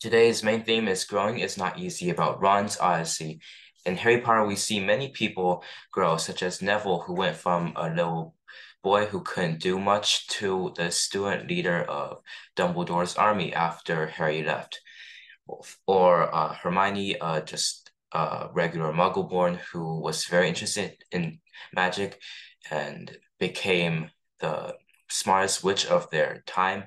Today's main theme is growing is not easy about Ron's Odyssey. In Harry Potter, we see many people grow, such as Neville, who went from a little boy who couldn't do much to the student leader of Dumbledore's army after Harry left. Or Hermione, just a regular Muggle-born who was very interested in magic and became the smartest witch of their time.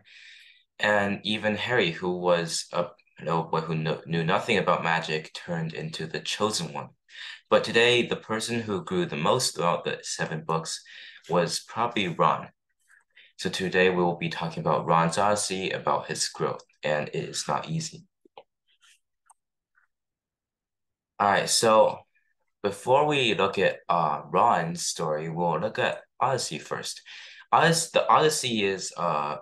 And even Harry, who was a little boy who knew nothing about magic, turned into the chosen one. But today, the person who grew the most throughout the seven books was probably Ron. So today we will be talking about Ron's Odyssey, about his growth, and it is not easy. All right, so before we look at Ron's story, we'll look at Odyssey first. The Odyssey is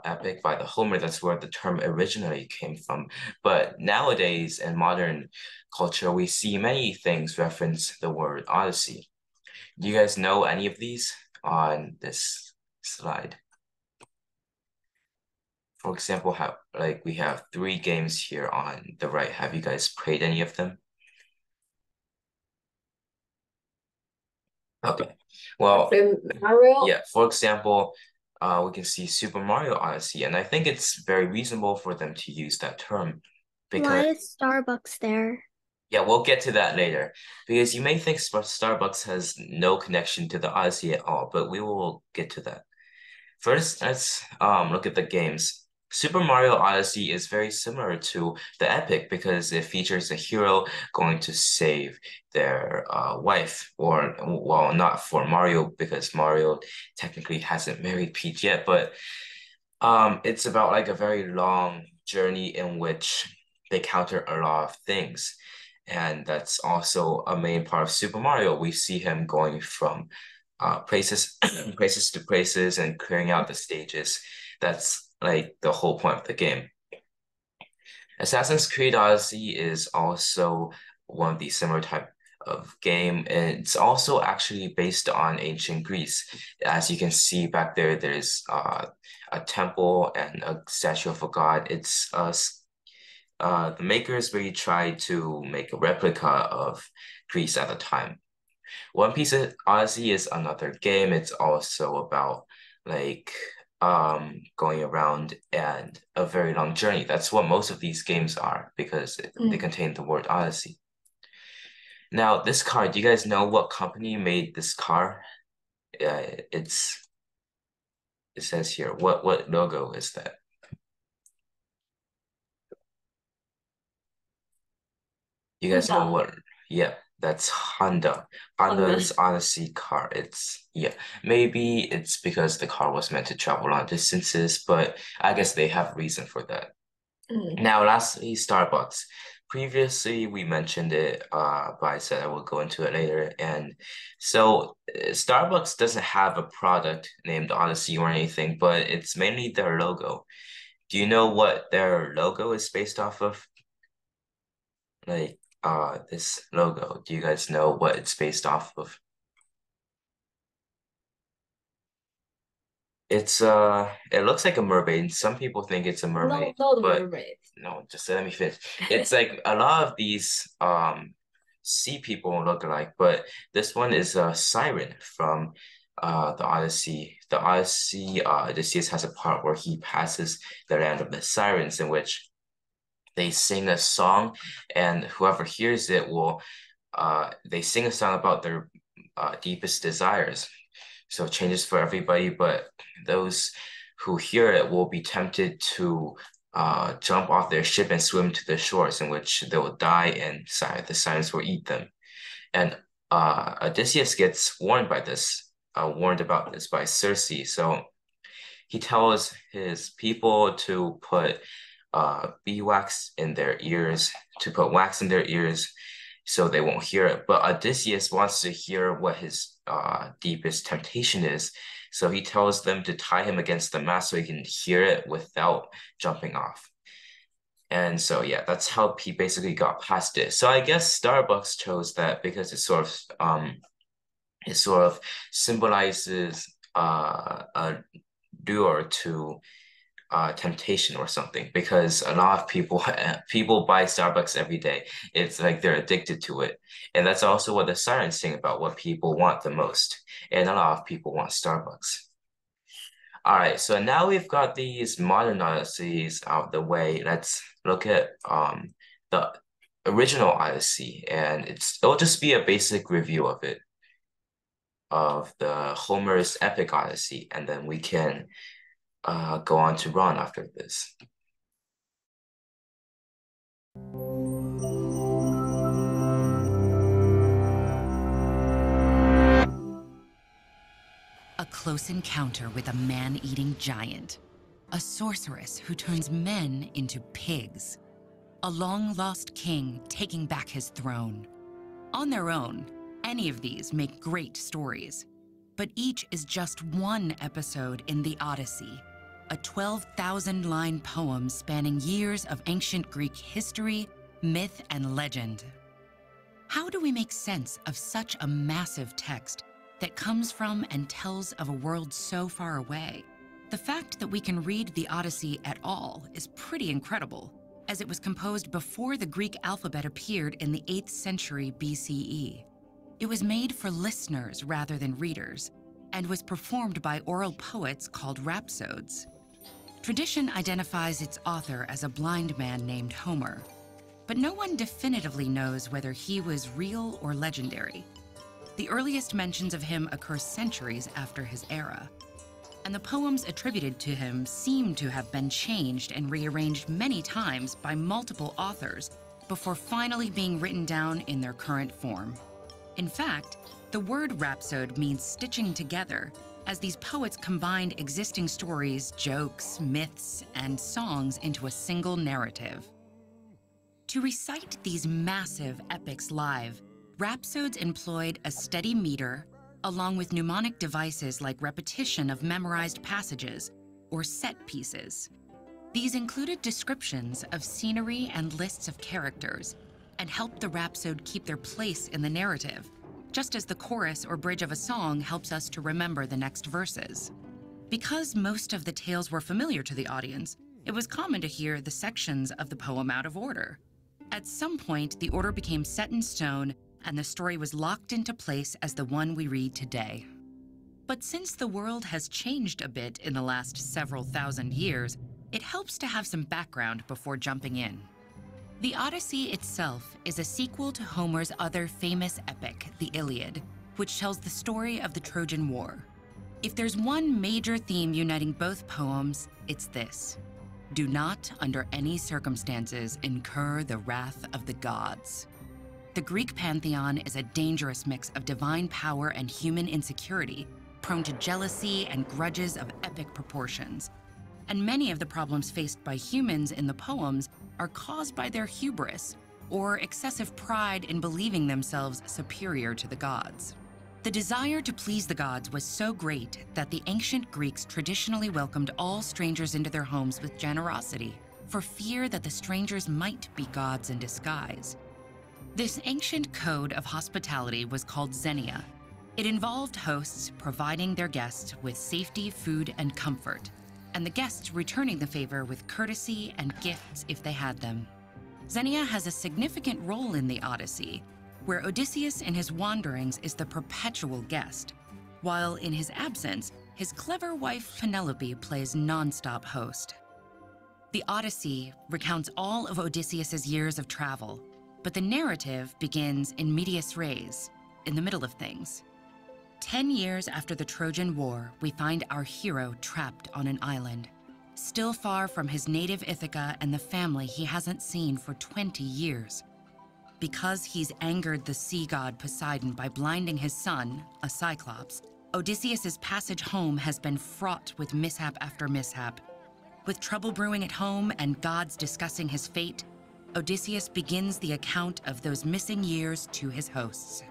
epic by the Homer. That's where the term originally came from. But nowadays in modern culture, we see many things reference the word Odyssey. Do you guys know any of these on this slide? For example, we have three games here on the right. Have you guys played any of them? Okay. Well, Mario. yeah, for example, we can see Super Mario Odyssey, and I think it's very reasonable for them to use that term Why because, is Starbucks there? yeah, we'll get to that later. Because you may think Starbucks has no connection to the Odyssey at all, but we will get to that. First, let's look at the games. Super Mario Odyssey is very similar to the Epic because it features a hero going to save their wife, or well, not for Mario because Mario technically hasn't married Peach yet, but it's about like a very long journey in which they counter a lot of things. And that's also a main part of Super Mario. We see him going from places places to places and clearing out the stages. That's like the whole point of the game. Assassin's Creed Odyssey is also one of the similar type of game, and it's also actually based on ancient Greece. As you can see back there, there's a temple and a statue of a god. The makers really tried to make a replica of Greece at the time. One Piece of Odyssey is another game. It's also about like going around and a very long journey. That's what most of these games are because they contain the word Odyssey. Now, this car, do you guys know what company made this car? It's it says here. What logo is that? You guys know Honda. what? Yeah, that's Honda. Honda. Honda's Odyssey car. Yeah, maybe it's because the car was meant to travel long distances, but I guess they have reason for that. Mm. Now, lastly, Starbucks. Previously, we mentioned it, but I said I will go into it later. And so, Starbucks doesn't have a product named Odyssey or anything, but it's mainly their logo. Do you know what their logo is based off of? Like, this logo. Do you guys know what it's based off of? It looks like a mermaid. Some people think it's a No, mermaid, no, the but mermaid. no, just let me finish. It's like a lot of these sea people look alike, but this one is a siren from the Odyssey. The Odyssey, Odysseus has a part where he passes the land of the sirens in which they sing a song, and whoever hears it will they sing a song about their deepest desires. So it changes for everybody, but those who hear it will be tempted to jump off their ship and swim to the shores, in which they will die and the silence will eat them. And Odysseus gets warned about this by Circe. So he tells his people to put beeswax in their ears, to put wax in their ears so they won't hear it. But Odysseus wants to hear what his deepest temptation is. So he tells them to tie him against the mast so he can hear it without jumping off. And so yeah, that's how he basically got past it. So I guess Starbucks chose that because it sort of symbolizes a lure to temptation or something because a lot of people people buy Starbucks every day. It's like they're addicted to it. And that's also what the sirens sing about, what people want the most. And a lot of people want Starbucks. All right, so now we've got these modern Odysseys out of the way. Let's look at the original Odyssey, and it'll just be a basic review of it, of the Homer's epic Odyssey, and then we can go on to Ron after this. A close encounter with a man-eating giant, a sorceress who turns men into pigs, a long-lost king taking back his throne. On their own, any of these make great stories, but each is just one episode in the Odyssey, a 12,000-line poem spanning years of ancient Greek history, myth, and legend. How do we make sense of such a massive text that comes from and tells of a world so far away? The fact that we can read the Odyssey at all is pretty incredible, as it was composed before the Greek alphabet appeared in the 8th century BCE. It was made for listeners rather than readers, and was performed by oral poets called rhapsodes. Tradition identifies its author as a blind man named Homer, but no one definitively knows whether he was real or legendary. The earliest mentions of him occur centuries after his era, and the poems attributed to him seem to have been changed and rearranged many times by multiple authors before finally being written down in their current form. In fact, the word rhapsode means stitching together, as these poets combined existing stories, jokes, myths, and songs into a single narrative. To recite these massive epics live, rhapsodes employed a steady meter, along with mnemonic devices like repetition of memorized passages or set pieces. These included descriptions of scenery and lists of characters, and helped the rhapsode keep their place in the narrative, just as the chorus or bridge of a song helps us to remember the next verses. Because most of the tales were familiar to the audience, it was common to hear the sections of the poem out of order. At some point, the order became set in stone, and the story was locked into place as the one we read today. But since the world has changed a bit in the last several thousand years, it helps to have some background before jumping in. The Odyssey itself is a sequel to Homer's other famous epic, the Iliad, which tells the story of the Trojan War. If there's one major theme uniting both poems, it's this: do not, under any circumstances, incur the wrath of the gods. The Greek pantheon is a dangerous mix of divine power and human insecurity, prone to jealousy and grudges of epic proportions. And many of the problems faced by humans in the poems are caused by their hubris, or excessive pride in believing themselves superior to the gods. The desire to please the gods was so great that the ancient Greeks traditionally welcomed all strangers into their homes with generosity, for fear that the strangers might be gods in disguise. This ancient code of hospitality was called xenia. It involved hosts providing their guests with safety, food, and comfort, and the guests returning the favor with courtesy and gifts if they had them. Xenia has a significant role in the Odyssey, where Odysseus in his wanderings is the perpetual guest, while in his absence, his clever wife Penelope plays non-stop host. The Odyssey recounts all of Odysseus's years of travel, but the narrative begins in medias res, in the middle of things. 10 years after the Trojan War, we find our hero trapped on an island, still far from his native Ithaca and the family he hasn't seen for 20 years. Because he's angered the sea god Poseidon by blinding his son, a Cyclops, Odysseus's passage home has been fraught with mishap after mishap. With trouble brewing at home and gods discussing his fate, Odysseus begins the account of those missing years to his hosts.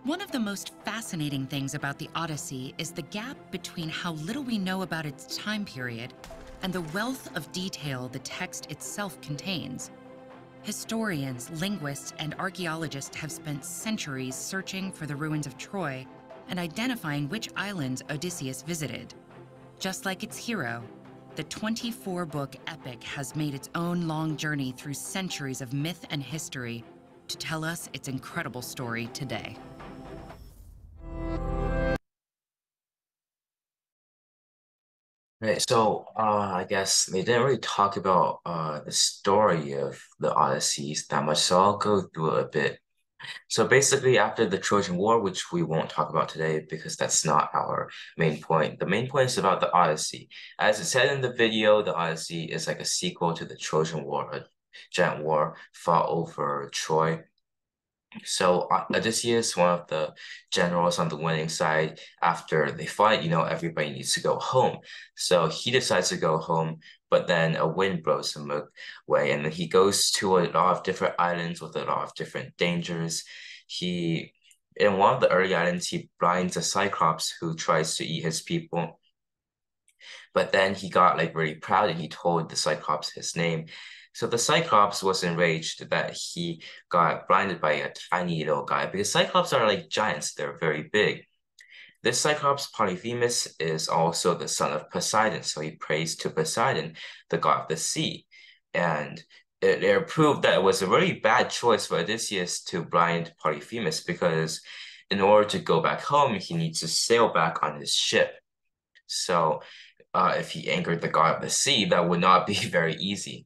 One of the most fascinating things about the Odyssey is the gap between how little we know about its time period and the wealth of detail the text itself contains. Historians, linguists, and archaeologists have spent centuries searching for the ruins of Troy and identifying which islands Odysseus visited. Just like its hero, The 24-book epic has made its own long journey through centuries of myth and history to tell us its incredible story today. Right, so I guess they didn't really talk about the story of the Odysseys that much, so I'll go through it a bit. So basically, after the Trojan War, which we won't talk about today because that's not our main point. The main point is about the Odyssey. As it said in the video, the Odyssey is like a sequel to the Trojan War, a giant war fought over Troy. So Odysseus, one of the generals on the winning side, after they fight, everybody needs to go home. So he decides to go home, but then a wind blows him away, and then he goes to a lot of different islands with a lot of different dangers. He, in one of the early islands, he blinds a Cyclops who tries to eat his people. But then he got like really proud and he told the Cyclops his name. So the Cyclops was enraged that he got blinded by a tiny little guy because Cyclops are like giants, they're very big. This Cyclops, Polyphemus, is also the son of Poseidon, so he prays to Poseidon, the god of the sea. And it proved that it was a really bad choice for Odysseus to blind Polyphemus because in order to go back home, he needs to sail back on his ship. So if he angered the god of the sea, that would not be very easy.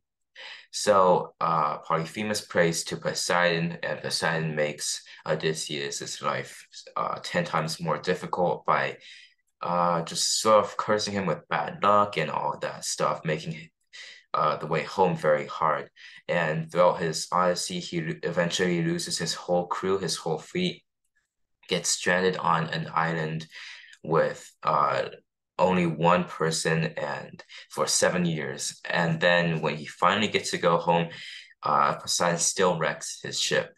So Polyphemus prays to Poseidon, and Poseidon makes Odysseus' life 10 times more difficult by just sort of cursing him with bad luck and all that stuff, making the way home very hard. And throughout his Odyssey, he eventually loses his whole crew, his whole fleet, gets stranded on an island with only one person and for 7 years. And then when he finally gets to go home, Poseidon still wrecks his ship.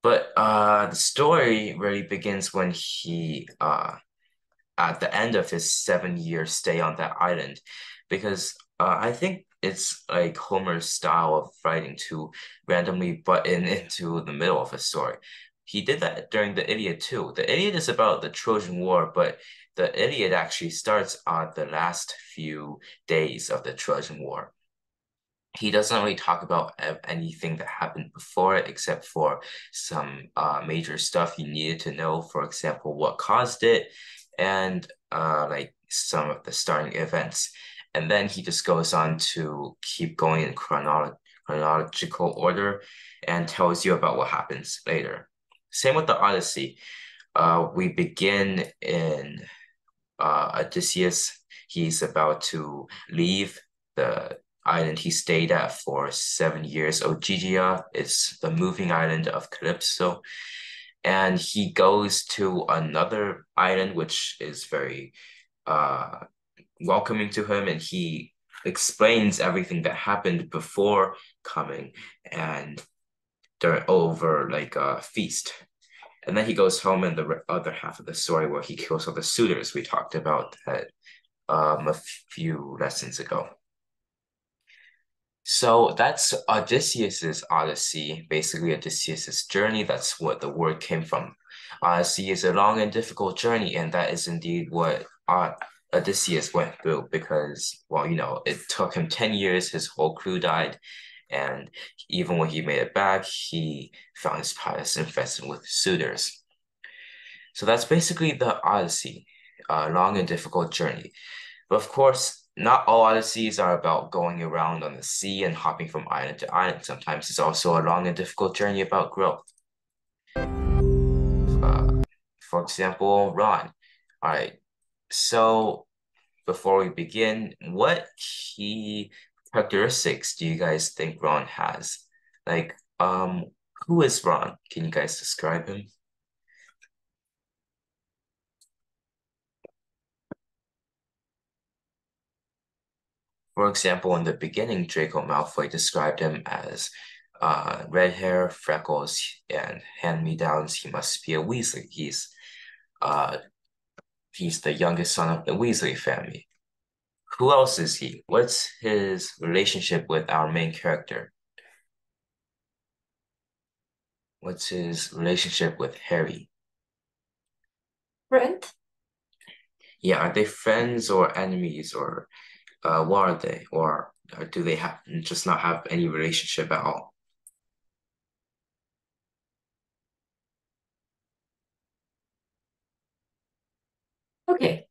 But the story really begins when he, at the end of his 7 year stay on that island, because I think it's like Homer's style of writing to randomly butt in into the middle of a story. He did that during the Iliad too. The Iliad is about the Trojan War, but the Iliad actually starts on the last few days of the Trojan War. He doesn't really talk about anything that happened before it, except for some major stuff you needed to know. For example, what caused it, and like some of the starting events. And then he just goes on to keep going in chronological order and tells you about what happens later. Same with the Odyssey. We begin in Odysseus. He's about to leave the island he stayed at for 7 years. Ogygia is the moving island of Calypso. And he goes to another island, which is very uh, welcoming to him, and he explains everything that happened before coming and they're over like a feast. And then he goes home in the other half of the story where he kills all the suitors we talked about that a few lessons ago. So that's Odysseus's Odyssey, basically Odysseus's journey. That's what the word came from. Odyssey is a long and difficult journey, and that is indeed what Odysseus went through because, well, it took him 10 years, his whole crew died, and even when he made it back, he found his palace infested with suitors. So that's basically the Odyssey, a long and difficult journey. But of course, not all Odysseys are about going around on the sea and hopping from island to island. Sometimes it's also a long and difficult journey about growth. Uh, for example, Ron. All right. So before we begin, what key characteristics do you guys think Ron has? Like, who is Ron? Can you guys describe him? For example, in the beginning, Draco Malfoy described him as red hair, freckles, and hand-me-downs. He must be a Weasley. Uh, he's the youngest son of the Weasley family. Who else is he? What's his relationship with our main character? What's his relationship with Harry? Friend? Yeah, are they friends or enemies or What are they? Or do they have just not have any relationship at all? Okay,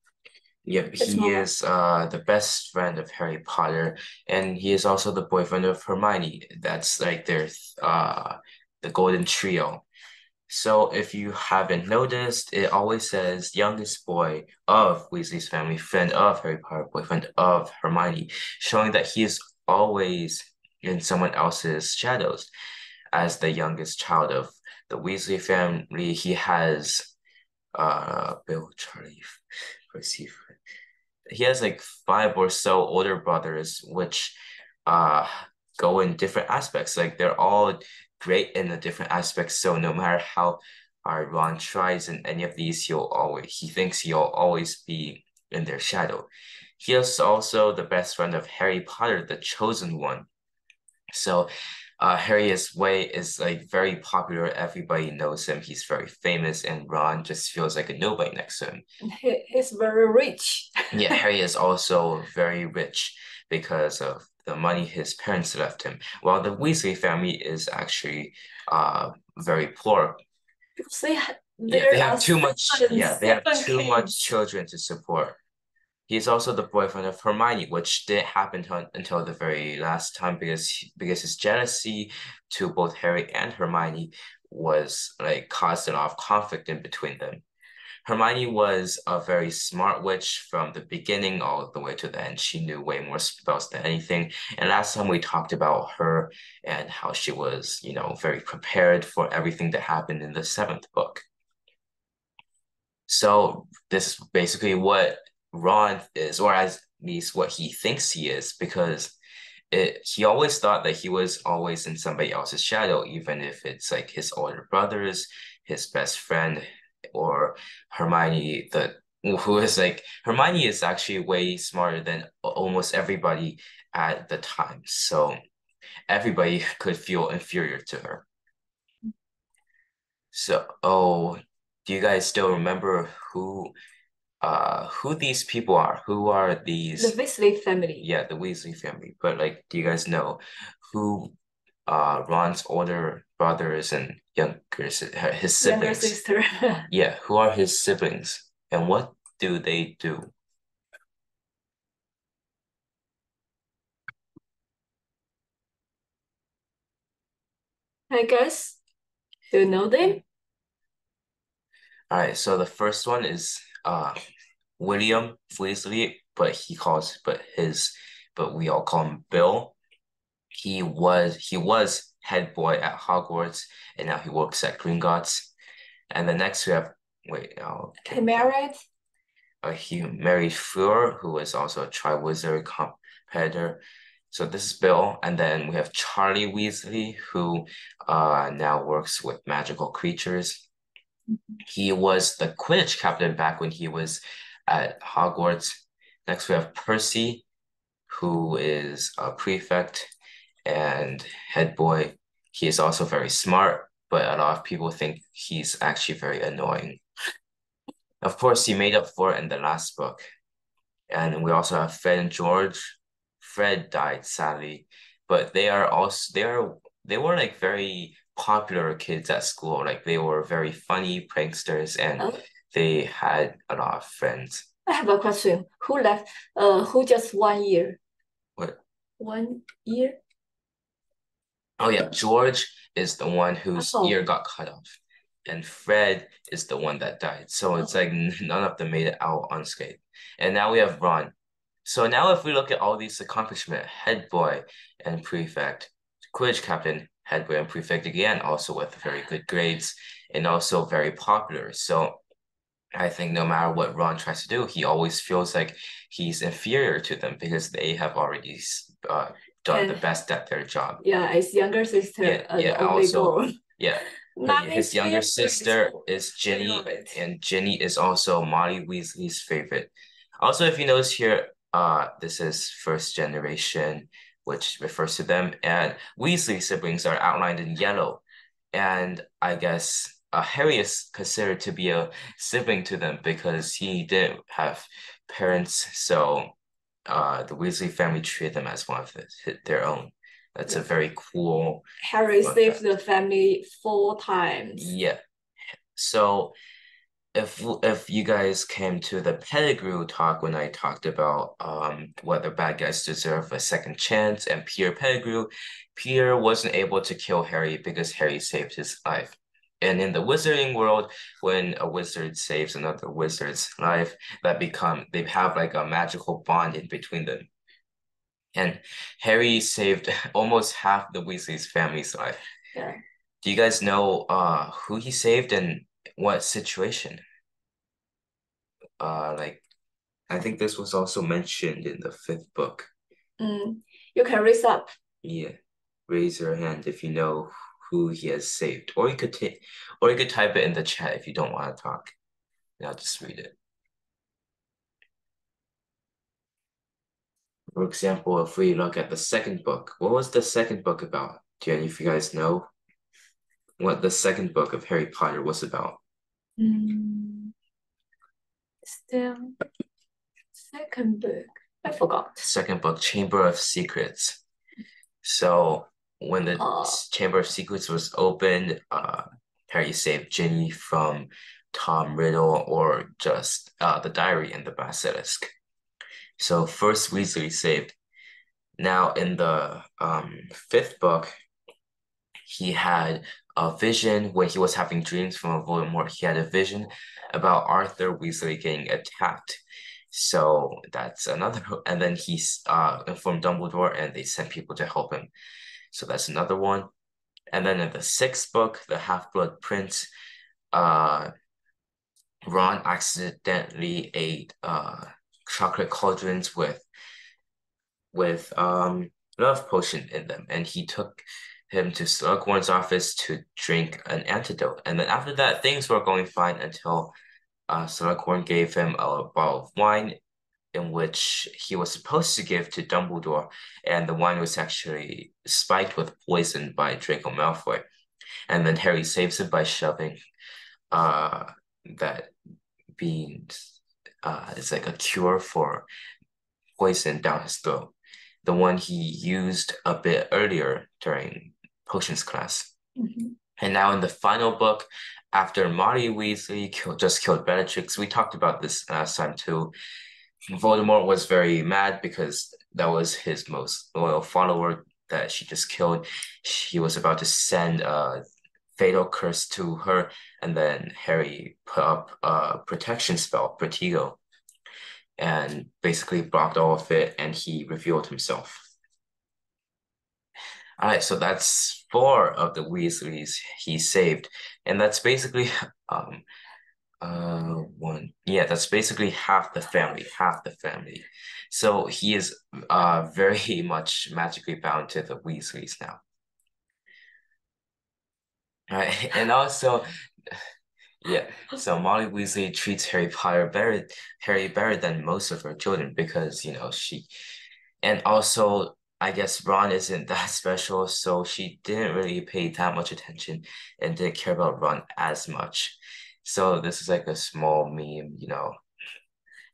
Yeah, let's he move on. is the best friend of Harry Potter, and he is also the boyfriend of Hermione. That's like their the golden trio. So if you haven't noticed, it always says youngest boy of Weasley's family, friend of Harry Potter, boyfriend of Hermione, showing that he is always in someone else's shadows. As the youngest child of the Weasley family, he has Bill, Charlie, Percy. He has like five or so older brothers, which uh go in different aspects. Like they're all great in the different aspects. So no matter how hard Ron tries in any of these, he thinks he'll always be in their shadow. He is also the best friend of Harry Potter, the chosen one. So Harry's way is like very popular. Everybody knows him. He's very famous, and Ron just feels like a nobody next to him. He's very rich. Yeah, Harry is also very rich because of the money his parents left him, while the Weasley family is actually very poor. Because Yeah, there are they have seven too much kids. children to support. He's also the boyfriend of Hermione, which didn't happen until the very last time because his jealousy to both Harry and Hermione was like caused a lot of conflict in between them. Hermione was a very smart witch from the beginning all the way to the end. She knew way more spells than anything. And last time we talked about her and how she was, very prepared for everything that happened in the seventh book. So this is basically what Ron is, or at least what he thinks he is, because he always thought that he was always in somebody else's shadow, even if it's like his older brothers, his best friend, or Hermione, the who is like Hermione is actually way smarter than almost everybody at the time. So everybody could feel inferior to her. So, do you guys still remember who these people are? Who are The these? Weasley family. Yeah, the Weasley family. But like, do you guys know who Ron's older brothers and his Younger siblings? sister. Yeah, who are his siblings and what do they do? I guess. Do you know them? All right, so the first one is William Weasley, but we all call him Bill. He was head boy at Hogwarts, and now he works at Gringotts. And the next we have wait, He married. he married Fleur, who is also a Triwizard competitor. So this is Bill, and then we have Charlie Weasley, who now works with magical creatures. He was the Quidditch captain back when he was at Hogwarts. Next we have Percy, who is a prefect and head boy. He is also very smart, but a lot of people think he's actually very annoying. Of course, he made up for it in the last book. And we also have Fred and George. Fred died sadly, but they were like very popular kids at school. Like they were very funny pranksters and Oh, they had a lot of friends. I have a question. Who left? Who just 1 year? What? 1 year? Oh yeah, George is the one whose Oh, ear got cut off, and Fred is the one that died. So it's like none of them made it out unscathed. And now we have Ron. So now if we look at all these accomplishments, head boy and prefect, Quidditch captain, head boy and prefect again, also with very good grades and also very popular. So I think no matter what Ron tries to do, he always feels like he's inferior to them because they have already done the and best at their job. yeah, as younger sister Yeah, and yeah. only Also, girl. yeah, Mommy's his younger favorite sister is I Ginny, love it. and Ginny is also Molly Weasley's favorite. Also, if you notice here, this is first generation, which refers to them, and Weasley siblings are outlined in yellow. And I guess Harry is considered to be a sibling to them because he didn't have parents, so the Weasley family treated them as one of their own. That's a very cool Harry fun saved fact. the family 4 times. Yeah. So if you guys came to the Pettigrew talk when I talked about whether bad guys deserve a second chance and Peter Pettigrew, Peter wasn't able to kill Harry because Harry saved his life. And in the wizarding world, when a wizard saves another wizard's life, they have like a magical bond in between them. And Harry saved almost half the Weasley's family's life. Yeah. Do you guys know who he saved and what situation? Like I think this was also mentioned in the fifth book. You can raise up. Yeah. Raise your hand if you know who he has saved. Or you could type it in the chat if you don't want to talk. And I'll just read it. For example, if we look at the second book, what was the second book about? Do any of you guys know what the second book of Harry Potter was about? Still, second book. I forgot. Second book, Chamber of Secrets. So when the Chamber of Secrets was opened, Harry saved Ginny from Tom Riddle or just the diary and the basilisk. So first Weasley saved. Now in the fifth book, he had a vision when he was having dreams from Voldemort. He had a vision about Arthur Weasley getting attacked. So that's another, and then he's informed Dumbledore and they sent people to help him. So that's another one. And then in the sixth book, The Half-Blood Prince, Ron accidentally ate chocolate cauldrons with love potion in them, and he took him to Slughorn's office to drink an antidote. And then after that, things were going fine until Slughorn gave him a bottle of wine in which he was supposed to give to Dumbledore, and the wine was actually spiked with poison by Draco Malfoy. And then Harry saves him by shoving that being it's like a cure for poison down his throat. The one he used a bit earlier during potions class. And now in the final book, after Marty Weasley just killed Bellatrix, we talked about this last time too. Voldemort was very mad because that was his most loyal follower that she just killed. He was about to send a fatal curse to her, and then Harry put up a protection spell, Protego, and basically blocked all of it, and he revealed himself. All right, so that's 4 of the Weasleys he saved, and that's basically that's basically half the family. So he is very much magically bound to the Weasleys now. All right, and also yeah, so Molly Weasley treats Harry better than most of her children because, and also I guess Ron isn't that special, so she didn't really pay that much attention and didn't care about Ron as much. So this is like a small meme,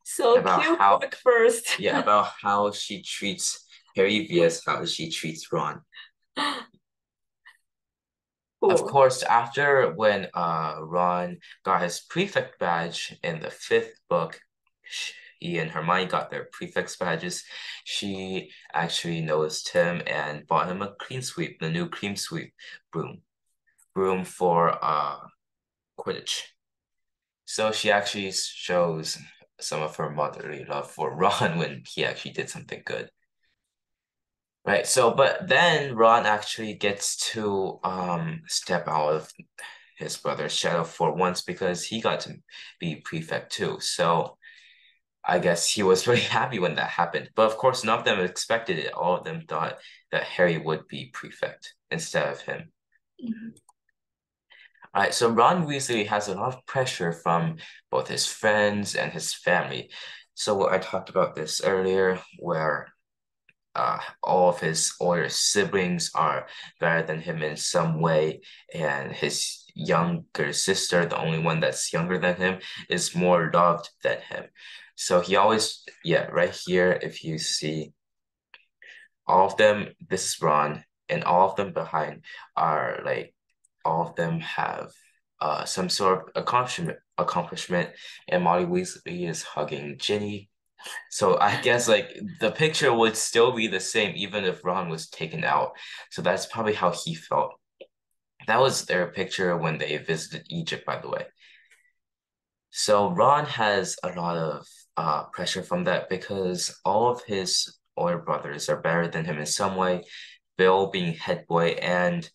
So about cute how book first. yeah, about how she treats Harry vs how she treats Ron. Of Cool. course, after when Ron got his prefect badge in the fifth book, he and Hermione got their prefect's badges. She actually noticed him and bought him a clean sweep, the new clean sweep broom for Quidditch. So she actually shows some of her motherly love for Ron when he actually did something good. Right, so but then Ron actually gets to step out of his brother's shadow for once because he got to be prefect too. So I guess he was really happy when that happened. But of course, none of them expected it. All of them thought that Harry would be prefect instead of him. All right, so Ron Weasley has a lot of pressure from both his friends and his family. So I talked about this earlier, where all of his older siblings are better than him in some way, and his younger sister, the only one that's younger than him, is more loved than him. So he always, yeah, right here, if you see all of them, this is Ron, and all of them behind are like all of them have some sort of accomplishment, and Molly Weasley is hugging Ginny. So I guess like the picture would still be the same even if Ron was taken out. So that's probably how he felt. That was their picture when they visited Egypt, by the way. So Ron has a lot of pressure from that because all of his older brothers are better than him in some way. Bill being head boy and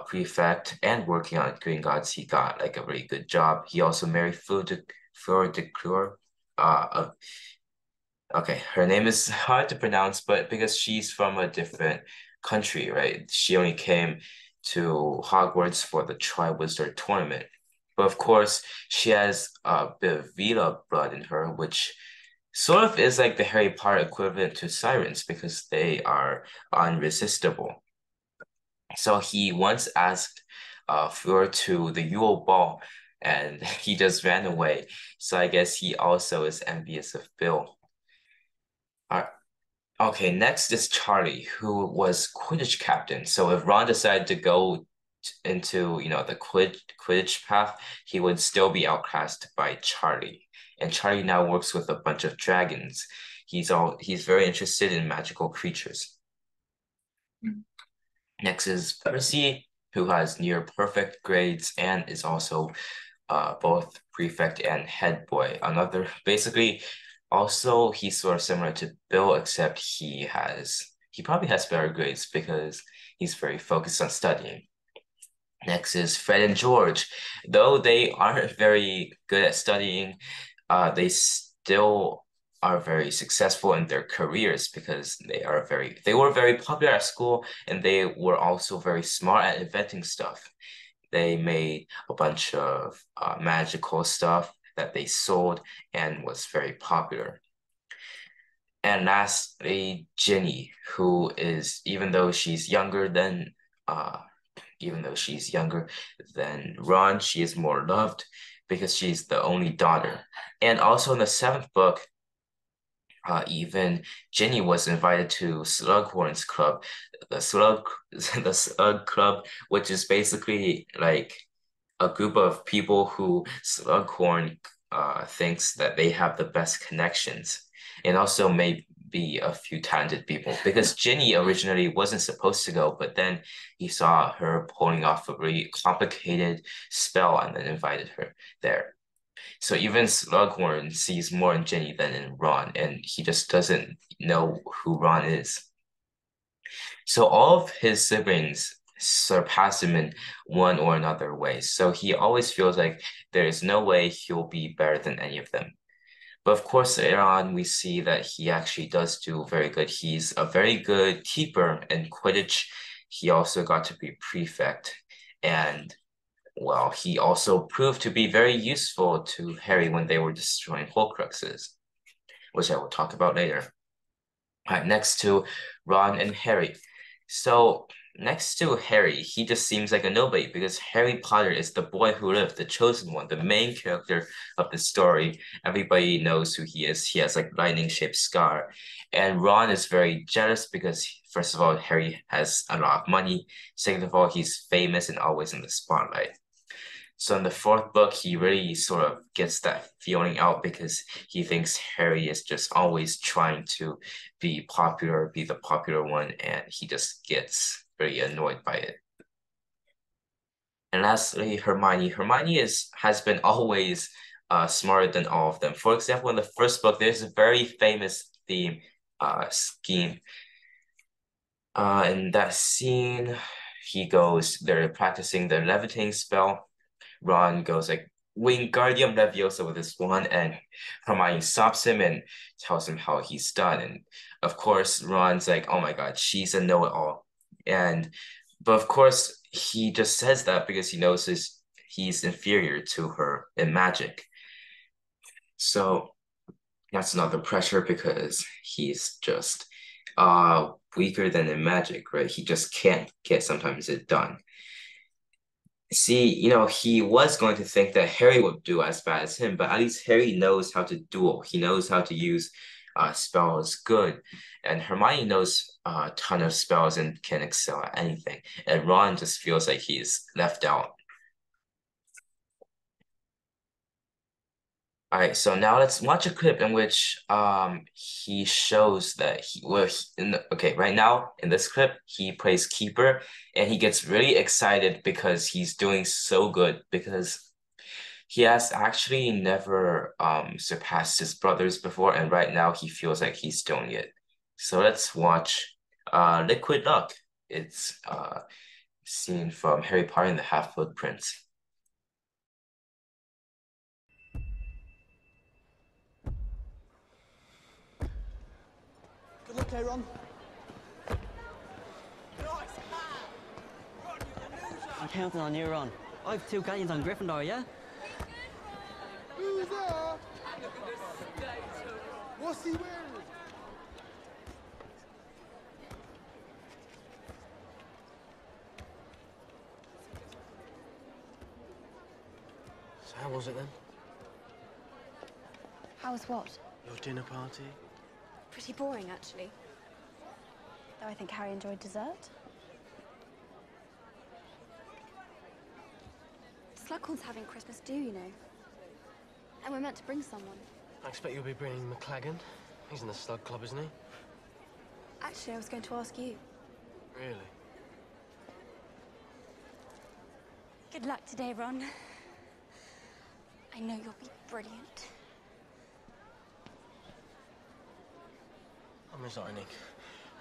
prefect and working on Green Gods, he got like a really good job. He also married Fleur de Cour. Okay, her name is hard to pronounce, but because she's from a different country, right? She only came to Hogwarts for the Triwizard Tournament. But of course, she has a bit of Vita blood in her, which sort of is like the Harry Potter equivalent to sirens because they are unresistible. So he once asked Fleur to the Yule Ball, and he just ran away. So I guess he also is envious of Bill. Uh, Okay, next is Charlie, who was Quidditch captain. So if Ron decided to go into, the Quidditch path, he would still be outclassed by Charlie. And Charlie now works with a bunch of dragons. He's very interested in magical creatures. Next is Percy, who has near perfect grades and is also both prefect and head boy. Another, basically, also he's sort of similar to Bill, except he probably has better grades because he's very focused on studying. Next is Fred and George. Though they aren't very good at studying, they still are very successful in their careers because they were very popular at school and they were also very smart at inventing stuff. They made a bunch of magical stuff that they sold and was very popular. And lastly, Ginny, who is even though she's younger than Ron, she is more loved because she's the only daughter. And also in the seventh book, even Ginny was invited to Slughorn's club, the Slug Club, which is basically like a group of people who Slughorn thinks that they have the best connections, and also maybe a few talented people. Because Ginny originally wasn't supposed to go, but then he saw her pulling off a really complicated spell and then invited her there. So even Slughorn sees more in Ginny than in Ron, and he just doesn't know who Ron is. So all of his siblings surpass him in one or another way. So he always feels like there is no way he'll be better than any of them. But of course, later on, we see that he actually does do very good. He's a very good keeper in Quidditch. He also got to be prefect. And well, he also proved to be very useful to Harry when they were destroying Horcruxes, which I will talk about later. All right, next to Ron and Harry. So next to Harry, he just seems like a nobody because Harry Potter is the boy who lived, the chosen one, the main character of the story. Everybody knows who he is. He has like lightning-shaped scar. And Ron is very jealous because first of all, Harry has a lot of money. Second of all, he's famous and always in the spotlight. So in the fourth book, he really sort of gets that feeling out because he thinks Harry is just always trying to be popular, be the popular one, and he just gets very annoyed by it. And lastly, Hermione. Has been always smarter than all of them. For example, in the first book, there's a very famous theme scheme. In that scene, they're practicing the levitating spell. Ron goes like Wingardium Leviosa with his wand, and Hermione stops him and tells him how he's done. And of course, Ron's like, "Oh my God, she's a know-it-all." But of course, he just says that because he knows he's inferior to her in magic. So that's another pressure because he's just weaker than in magic, right? He just can't get sometimes it done. See, he was going to think that Harry would do as bad as him, but at least Harry knows how to duel. He knows how to use spells good. And Hermione knows a ton of spells and can excel at anything. And Ron just feels like he's left out. All right, so now let's watch a clip in which he shows that okay, right now in this clip he plays keeper and he gets really excited because he's doing so good because he has actually never surpassed his brothers before, and right now he feels like he's doing it. So let's watch Liquid Luck. It's scene from Harry Potter and the Half-Blood Prince. Good luck, Aaron. I'm counting on you, Ron. I've 2 galleons on Gryffindor, yeah? Who's there? What's he wearing? So how was it then? How was what? Your dinner party? Pretty boring, actually. Though I think Harry enjoyed dessert. Slughorn's having Christmas do, you know. And we're meant to bring someone. I expect you'll be bringing McLagan. He's in the Slug Club, isn't he? Actually, I was going to ask you. Really? Good luck today, Ron. I know you'll be brilliant. I'm resigning.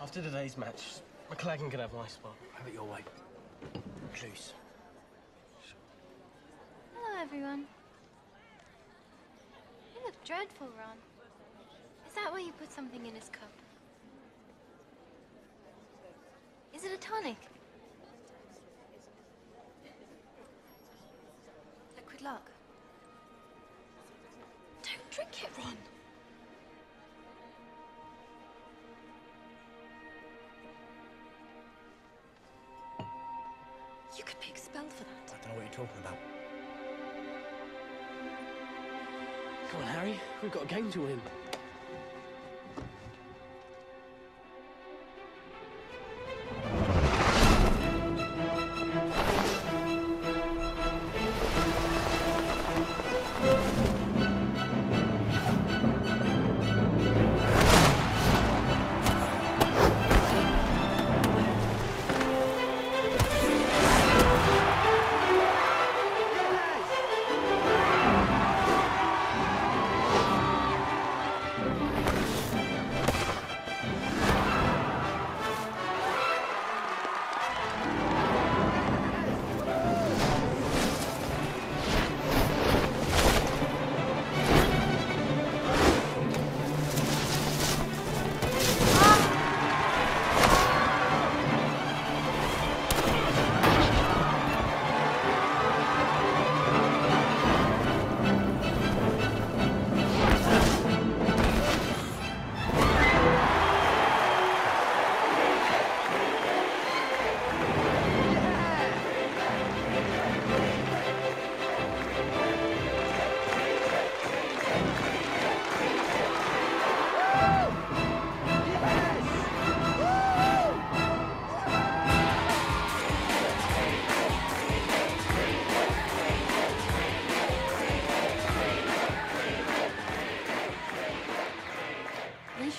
After today's match, McLagan can have my spot. Have it your way. Please. Hello, everyone. You look dreadful, Ron. Is that why you put something in his cup? Is it a tonic? Liquid luck. Don't drink it, Ron. You could be expelled for that. I don't know what you're talking about. Come on, Harry. We've got a game to win.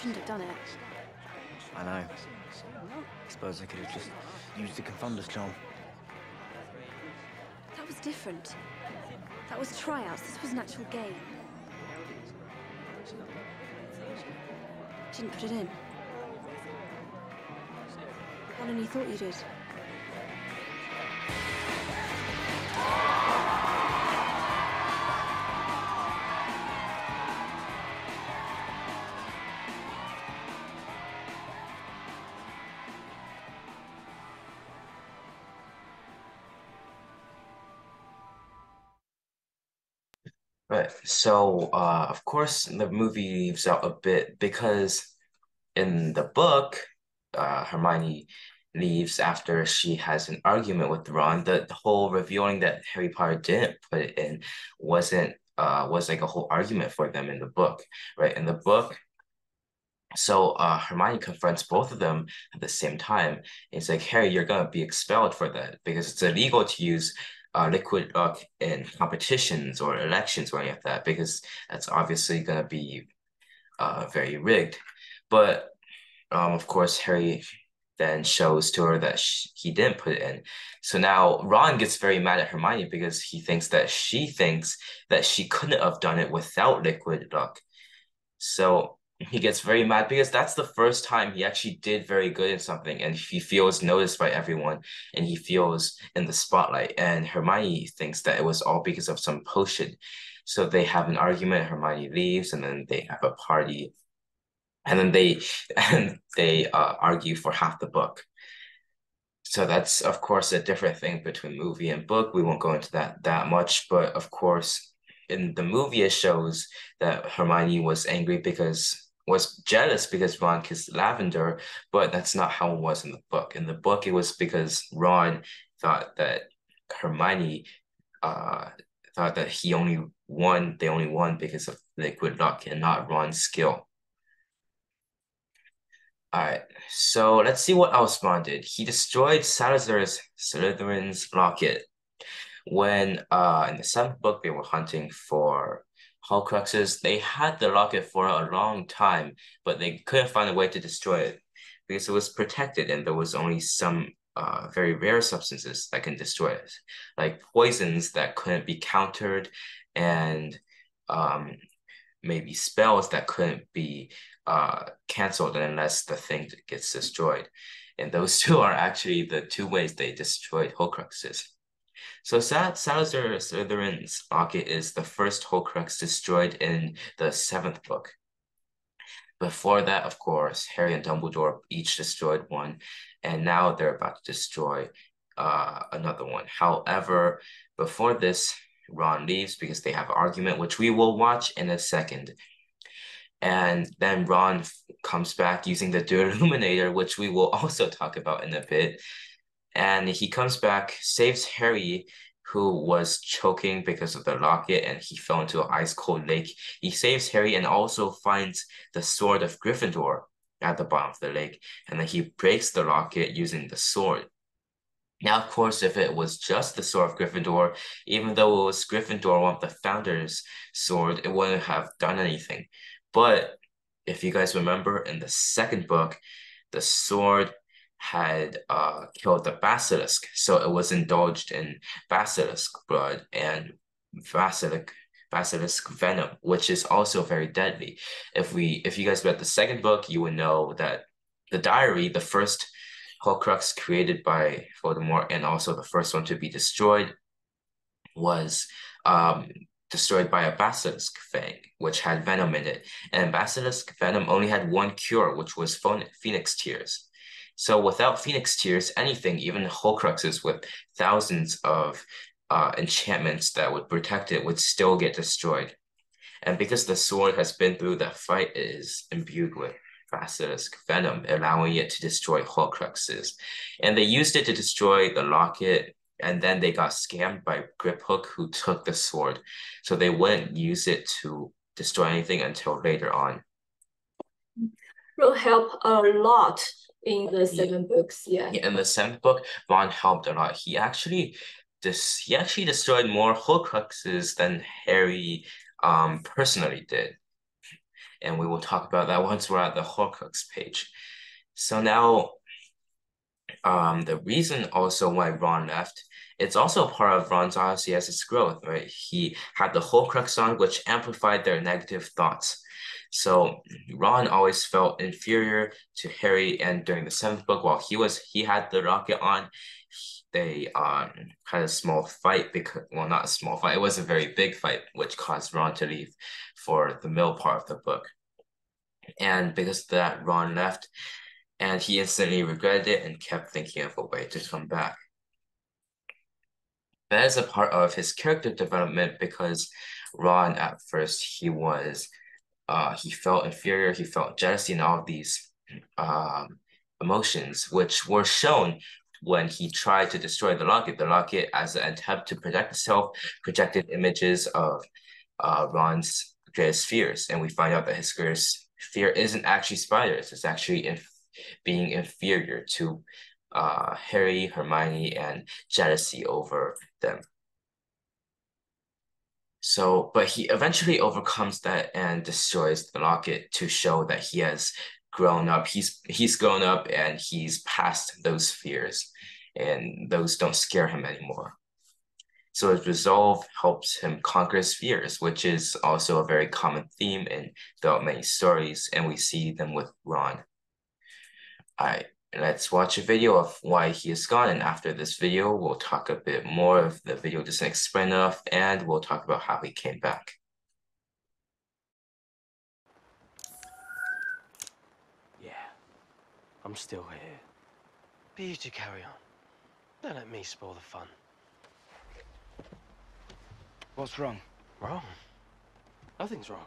Shouldn't have done it. I know. I suppose I could have just used the Confunders charm. That was different. That was tryouts. This was an actual game. Didn't put it in. Well, only thought you did. Right. So, of course, the movie leaves out a bit because in the book, Hermione leaves after she has an argument with Ron. The whole revealing that Harry Potter didn't put it in was like a whole argument for them in the book, right? In the book, so Hermione confronts both of them at the same time. It's like, Harry, you're gonna be expelled for that because it's illegal to use liquid luck in competitions or elections or any of that because that's obviously gonna be very rigged. But of course, Harry then shows to her that he didn't put it in. So now Ron gets very mad at Hermione because he thinks that she couldn't have done it without liquid luck. So he gets very mad because that's the first time he actually did very good in something and he feels noticed by everyone and he feels in the spotlight. And Hermione thinks that it was all because of some potion. So they have an argument, Hermione leaves, and then they have a party. And then they argue for half the book. So that's of course a different thing between movie and book. We won't go into that much, but of course in the movie it shows that Hermione was jealous because Ron kissed Lavender, but that's not how it was in the book. In the book, it was because Ron thought that Hermione uh thought that they only won because of liquid luck and not Ron's skill. All right, so let's see what else Ron did. He destroyed Slytherin's locket when in the seventh book they were hunting for Horcruxes. They had the locket for a long time, but they couldn't find a way to destroy it because it was protected and there was only some very rare substances that can destroy it, like poisons that couldn't be countered and um, maybe spells that couldn't be canceled unless the thing gets destroyed. And those two are actually the two ways they destroyed Horcruxes. So Salazar Slytherin's locket is the first Horcrux destroyed in the seventh book. Before that, of course, Harry and Dumbledore each destroyed one, and now they're about to destroy another one. However, before this, Ron leaves because they have an argument, which we will watch in a second. And then Ron comes back using the Deluminator, which we will also talk about in a bit. And he comes back, saves Harry, who was choking because of the locket, and he fell into an ice cold lake. He saves Harry and also finds the sword of Gryffindor at the bottom of the lake, and then he breaks the locket using the sword. Now, of course, if it was just the sword of Gryffindor, even though it was Gryffindor, one of the founders' sword, it wouldn't have done anything. But if you guys remember in the second book, the sword had killed the basilisk, so it was indulged in basilisk blood and basilisk venom, which is also very deadly. If you guys read the second book, you would know that the diary, the first Horcrux created by Voldemort and also the first one to be destroyed, was destroyed by a basilisk fang, which had venom in it. And basilisk venom only had one cure, which was phoenix tears. So without phoenix tears, anything, even Horcruxes with thousands of enchantments that would protect it, would still get destroyed. And because the sword has been through that fight, it is imbued with basilisk venom, allowing it to destroy Horcruxes. And they used it to destroy the locket, and then they got scammed by Griphook, who took the sword. So they wouldn't use it to destroy anything until later on. Will help a lot in the seven books. Yeah. In the seventh book, Ron helped a lot. He actually destroyed more Horcruxes than Harry personally did. And we will talk about that once we're at the Horcrux page. So now, the reason also why Ron left, it's also part of Ron's Odyssey as its growth, right? He had the Horcrux on, which amplified their negative thoughts. So Ron always felt inferior to Harry, and during the seventh book, while he had the rocket on, they had a small fight because, well, not a small fight, it was a very big fight, which caused Ron to leave for the middle part of the book. And because of that, Ron left, and he instantly regretted it and kept thinking of a way to come back. That is a part of his character development because Ron, at first, he felt inferior, he felt jealousy and all of these emotions, which were shown when he tried to destroy the locket. The locket, as an attempt to protect itself, projected images of Ron's greatest fears, and we find out that his greatest fear isn't actually spiders; it's actually being inferior to Harry, Hermione, and jealousy over them. So, but he eventually overcomes that and destroys the locket to show that he has grown up. He's grown up and he's past those fears, and those don't scare him anymore. So his resolve helps him conquer his fears, which is also a very common theme in throughout many stories, and we see them with Ron. All right, let's watch a video of why he is gone, and after this video, we'll talk a bit more if the video doesn't explain enough, and we'll talk about how he came back. Yeah, I'm still here. But you two carry on. Don't let me spoil the fun. What's wrong? Wrong? Nothing's wrong.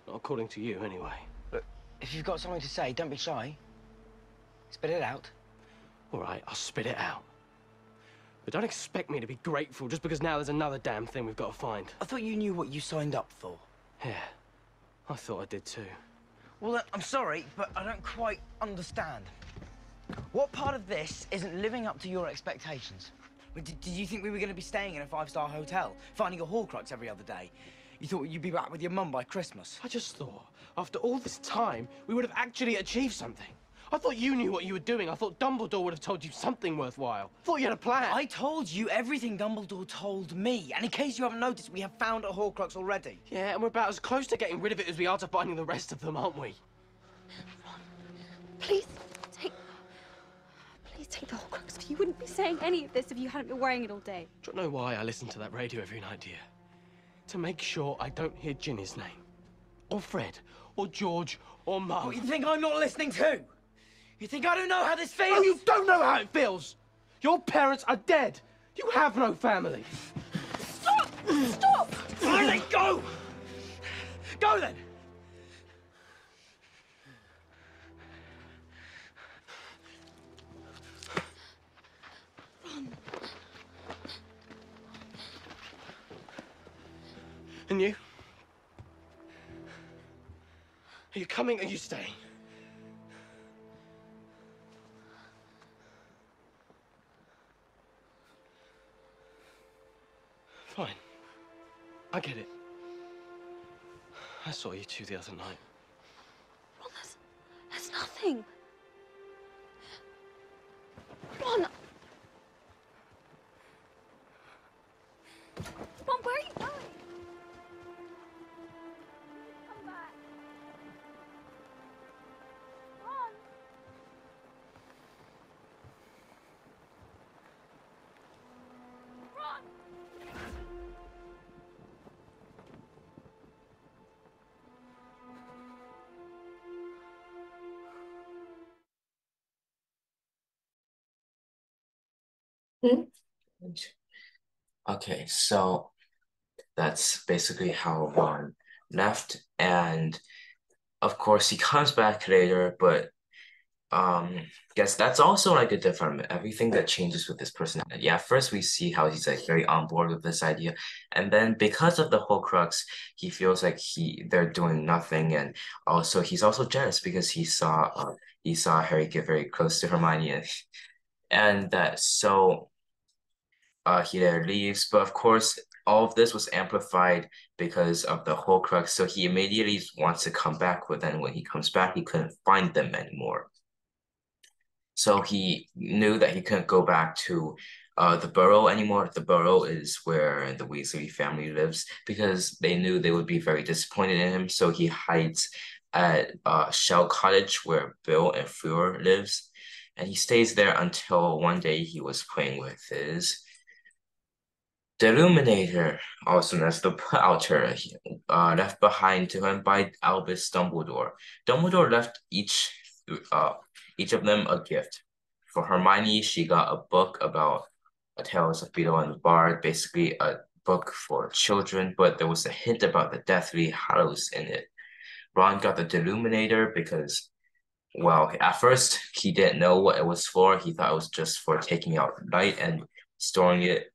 Not according to you, anyway. Look, if you've got something to say, don't be shy. Spit it out. All right, I'll spit it out. But don't expect me to be grateful just because now there's another damn thing we've got to find. I thought you knew what you signed up for. Yeah, I thought I did too. Well, I'm sorry, but I don't quite understand. What part of this isn't living up to your expectations? Did you think we were going to be staying in a five-star hotel, finding a Horcrux every other day? You thought you'd be back with your mum by Christmas? I just thought, after all this time, we would have actually achieved something. I thought you knew what you were doing. I thought Dumbledore would have told you something worthwhile. I thought you had a plan. I told you everything Dumbledore told me. And in case you haven't noticed, we have found a Horcrux already. Yeah, and we're about as close to getting rid of it as we are to finding the rest of them, aren't we? Ron, please take the Horcrux. You wouldn't be saying any of this if you hadn't been wearing it all day. Do you know why I listen to that radio every night, dear? To make sure I don't hear Ginny's name. Or Fred. Or George. Or Mum. What, you think I'm not listening too? You think I don't know how this feels? Oh, you don't know how it feels! Your parents are dead! You have no family! Stop! Stop! Fine, then go! Go then! Ron. And you? Are you coming or are you staying? Fine. I get it. I saw you two the other night. Ron, that's nothing. Ron! Ron, where are you going? Come back. Ron! Ron! Hmm? Okay, so that's basically how Ron left, and of course he comes back later, but guess that's also like a different everything that changes with this personality. Yeah, first we see how he's like very on board with this idea, and then because of the Horcrux, he feels like they're doing nothing, and also he's also jealous because he saw Harry get very close to Hermione, and that so he there leaves. But of course, all of this was amplified because of the Horcrux. So he immediately wants to come back, but then when he comes back, he couldn't find them anymore. So he knew that he couldn't go back to the Burrow anymore. The Burrow is where the Weasley family lives because they knew they would be very disappointed in him. So he hides at Shell Cottage where Bill and Fleur lives. And he stays there until one day he was playing with his Deluminator, also known as the Outer, left behind to him by Albus Dumbledore. Dumbledore left each of them a gift. For Hermione, she got a book about Tales of Beedle and the Bard, basically a book for children, but there was a hint about the Deathly Hallows in it. Ron got the Deluminator because Well, at first he didn't know what it was for. He thought it was just for taking out light and storing it.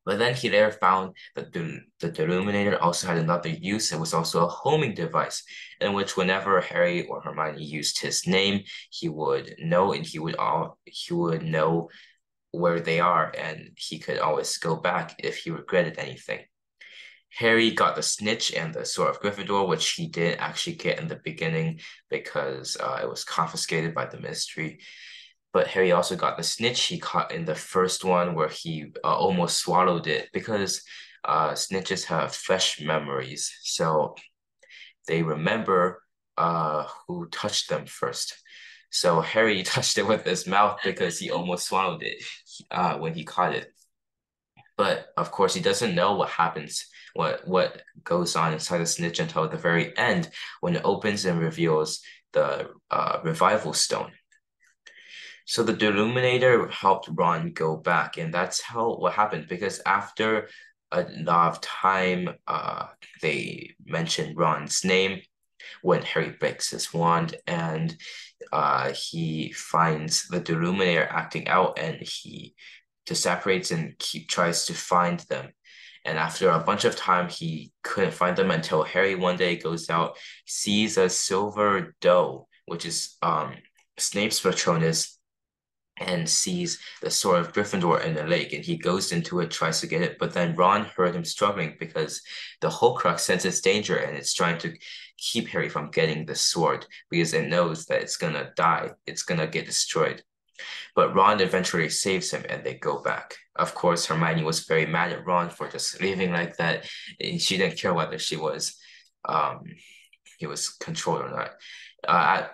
But then he later found that the Deluminator also had another use. It was also a homing device in which whenever Harry or Hermione used his name, he would know and he would know where they are and he could always go back if he regretted anything. Harry got the snitch and the Sword of Gryffindor, which he didn't actually get in the beginning because it was confiscated by the Ministry. But Harry also got the snitch he caught in the first one where he almost swallowed it because snitches have fresh memories. So they remember who touched them first. So Harry touched it with his mouth because he almost swallowed it when he caught it. But of course, he doesn't know what happens, what goes on inside the snitch until the very end when it opens and reveals the revival stone. So the Deluminator helped Ron go back, and that's how what happened. Because after a lot of time, they mentioned Ron's name when Harry breaks his wand, and he finds the Deluminator acting out, and he just separates and tries to find them. And after a bunch of time, he couldn't find them until Harry one day goes out, sees a silver doe, which is Snape's Patronus, and sees the sword of Gryffindor in the lake, and he goes into it, tries to get it, but then Ron heard him struggling because the Horcrux senses danger and it's trying to keep Harry from getting the sword because it knows that it's gonna die, it's gonna get destroyed. But Ron eventually saves him and they go back. Of course, Hermione was very mad at Ron for just leaving like that. She didn't care whether um, he was controlled or not.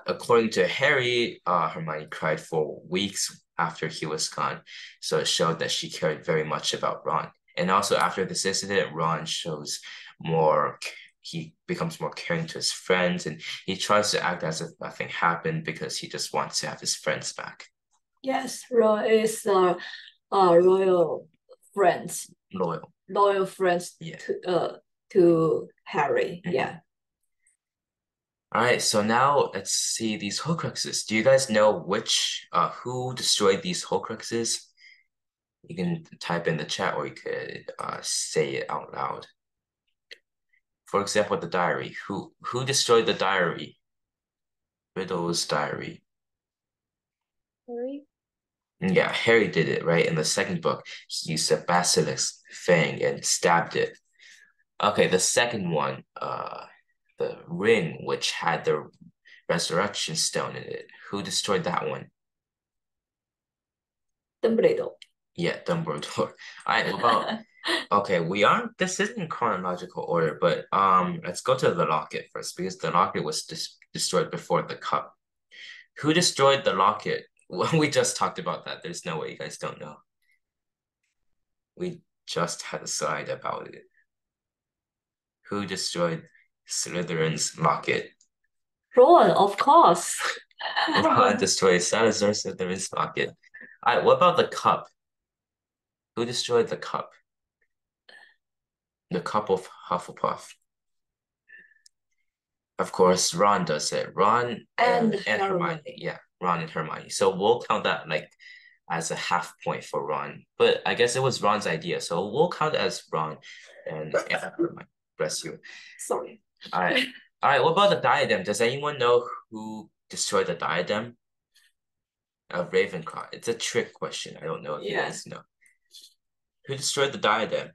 According to Harry, Hermione cried for weeks after he was gone. So it showed that she cared very much about Ron. And also after this incident, Ron shows more, he becomes more caring to his friends and he tries to act as if nothing happened because he just wants to have his friends back. Yes, Ron is royal friends, Loyal. loyal friends Yeah. to Harry. Mhm. Yeah. All right, so now let's see these Horcruxes. Do you guys know who destroyed these Horcruxes? You can type in the chat or you could say it out loud. For example, the diary. Who destroyed the diary? Riddle's diary. Harry. Yeah, Harry did it, right? In the second book, he used a basilisk fang and stabbed it. Okay, the second one, the ring which had the resurrection stone in it. Who destroyed that one? Dumbledore. Yeah, Dumbledore. All right, what about okay, this isn't in chronological order, but let's go to the locket first because the locket was destroyed before the cup. Who destroyed the locket? Well, we just talked about that. There's no way you guys don't know. We just had a slide about it. Who destroyed Slytherin's locket? Ron, of course. Ron destroyed Salazar Slytherin's locket. All right, what about the cup? Who destroyed the cup? The cup of Hufflepuff. Of course, Ron does it. Ron And and Hermione. Hermione. Yeah, Ron and Hermione. So we'll count that like as a half point for Ron. But I guess it was Ron's idea, so we'll count it as Ron and Hermione. Bless you. Sorry. All right. All right, what about the diadem? Does anyone know who destroyed the diadem of Ravenclaw? It's a trick question. I don't know if you Yeah. guys know. Who destroyed the diadem?